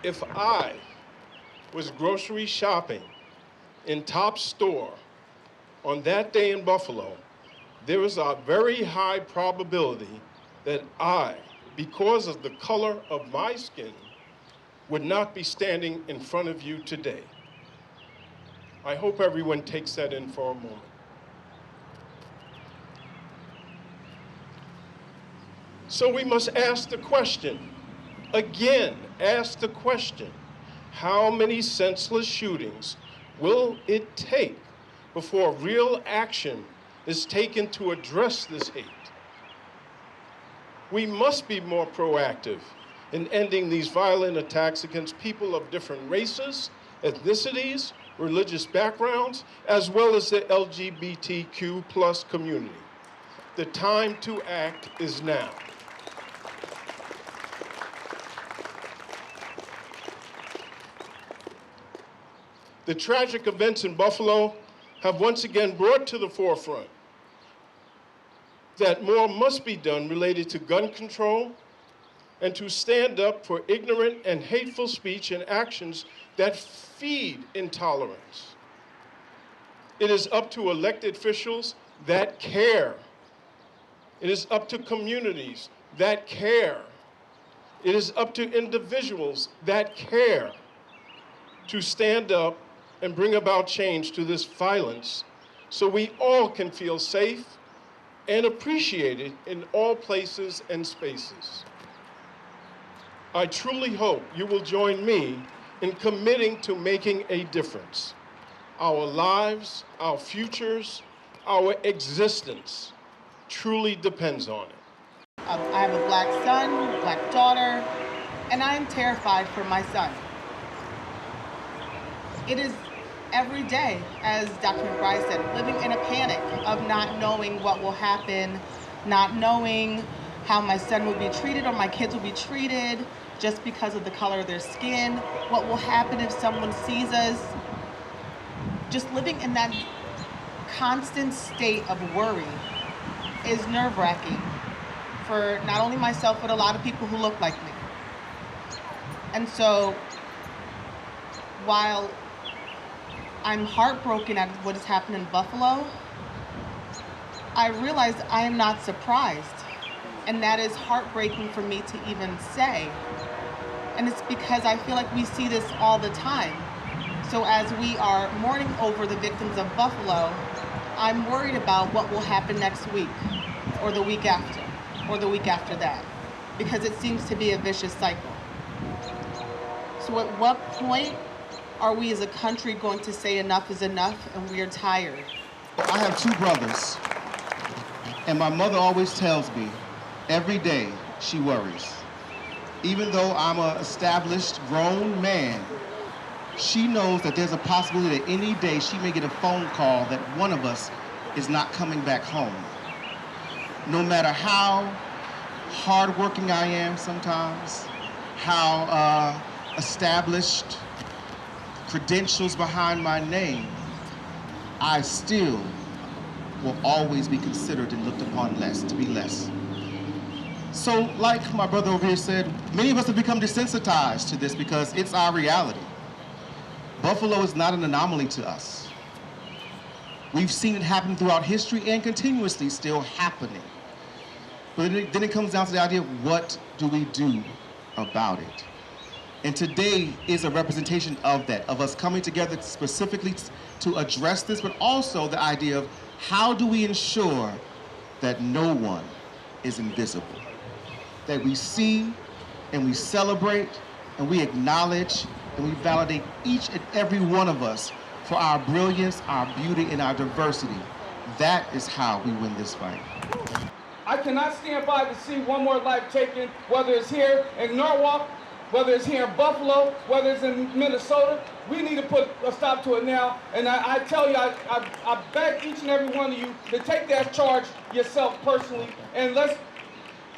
If I was grocery shopping in Top Store on that day in Buffalo, there is a very high probability that I, because of the color of my skin, would not be standing in front of you today. I hope everyone takes that in for a moment. So we must ask the question, again, ask the question, how many senseless shootings will it take before real action is taken to address this hate? We must be more proactive in ending these violent attacks against people of different races, ethnicities, religious backgrounds, as well as the LGBTQ plus community. The time to act is now. The tragic events in Buffalo have once again brought to the forefront that more must be done related to gun control and to stand up for ignorant and hateful speech and actions that feed intolerance. It is up to elected officials that care. It is up to communities that care. It is up to individuals that care to stand up and bring about change to this violence so we all can feel safe and appreciated in all places and spaces. I truly hope you will join me in committing to making a difference. Our lives, our futures, our existence truly depends on it. I have a black son, black daughter, and I am terrified for my son. It is every day, as Dr. McBride said, living in a panic of not knowing what will happen, not knowing how my son will be treated or my kids will be treated just because of the color of their skin, what will happen if someone sees us. Just living in that constant state of worry is nerve-wracking for not only myself, but a lot of people who look like me. And so, while I'm heartbroken at what has happened in Buffalo, I realize I am not surprised. And that is heartbreaking for me to even say. And it's because I feel like we see this all the time. So as we are mourning over the victims of Buffalo, I'm worried about what will happen next week, or the week after, or the week after that, because it seems to be a vicious cycle. So at what point are we as a country going to say enough is enough and we are tired? I have two brothers, and my mother always tells me every day she worries. Even though I'm an established grown man, she knows that there's a possibility that any day she may get a phone call that one of us is not coming back home. No matter how hardworking I am sometimes, how established credentials behind my name, I still will always be considered and looked upon less, to be less. So like my brother over here said, many of us have become desensitized to this because it's our reality. Buffalo is not an anomaly to us. We've seen it happen throughout history and continuously still happening. But then it comes down to the idea of what do we do about it? And today is a representation of that, of us coming together specifically to address this, but also the idea of how do we ensure that no one is invisible? That we see and we celebrate and we acknowledge and we validate each and every one of us for our brilliance, our beauty, and our diversity. That is how we win this fight. I cannot stand by to see one more life taken, whether it's here in Norwalk, whether it's here in Buffalo, whether it's in Minnesota. We need to put a stop to it now. And I tell you, I beg each and every one of you to take that charge yourself personally, and let's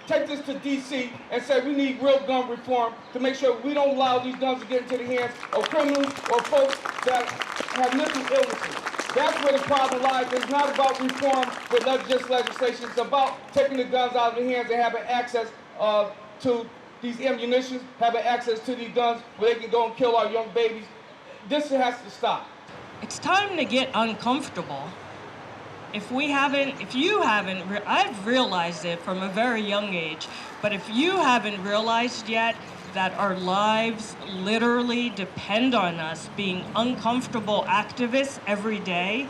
take this to D.C. and say we need real gun reform to make sure we don't allow these guns to get into the hands of criminals or folks that have mental illnesses. That's where the problem lies. It's not about reform with just legislation. It's about taking the guns out of the hands and having access to these ammunitions, having access to these guns where they can go and kill our young babies. This has to stop. It's time to get uncomfortable. If you haven't, I've realized it from a very young age, but if you haven't realized yet that our lives literally depend on us being uncomfortable activists every day,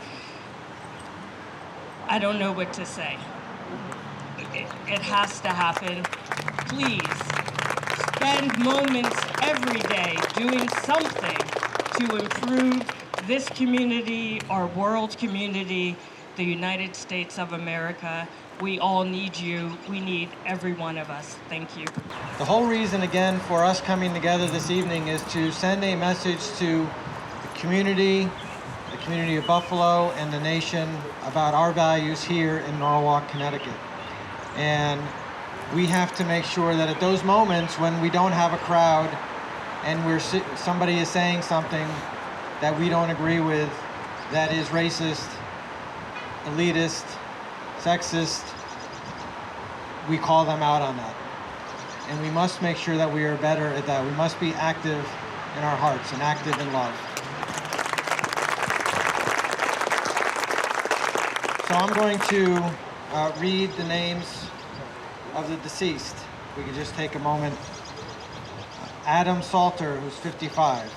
I don't know what to say. It has to happen. Please, spend moments every day doing something to improve this community, our world community, the United States of America. We all need you. We need every one of us. Thank you. The whole reason, again, for us coming together this evening is to send a message to the community of Buffalo, and the nation about our values here in Norwalk, Connecticut. And we have to make sure that at those moments when we don't have a crowd and somebody is saying something that we don't agree with, that is racist, elitist, sexist, we call them out on that. And we must make sure that we are better at that. We must be active in our hearts and active in love. So I'm going to read the names of the deceased. We could just take a moment. Adam Salter, who's 55.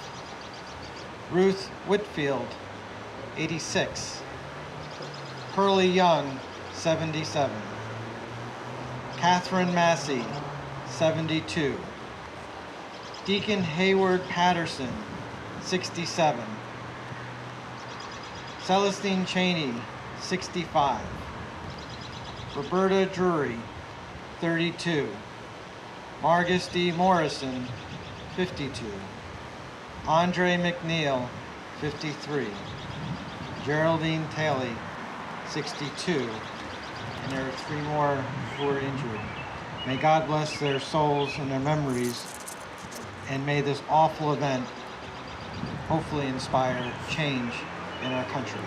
Ruth Whitfield, 86. Pearlie Young, 77. Catherine Massey, 72. Deacon Hayward Patterson, 67. Celestine Cheney, 65. Roberta Drury, 32. Margus D. Morrison, 52. Andre McNeil, 53. Geraldine Taylor, 62. And there are 3 more who are injured. May God bless their souls and their memories, and may this awful event hopefully inspire change in our country.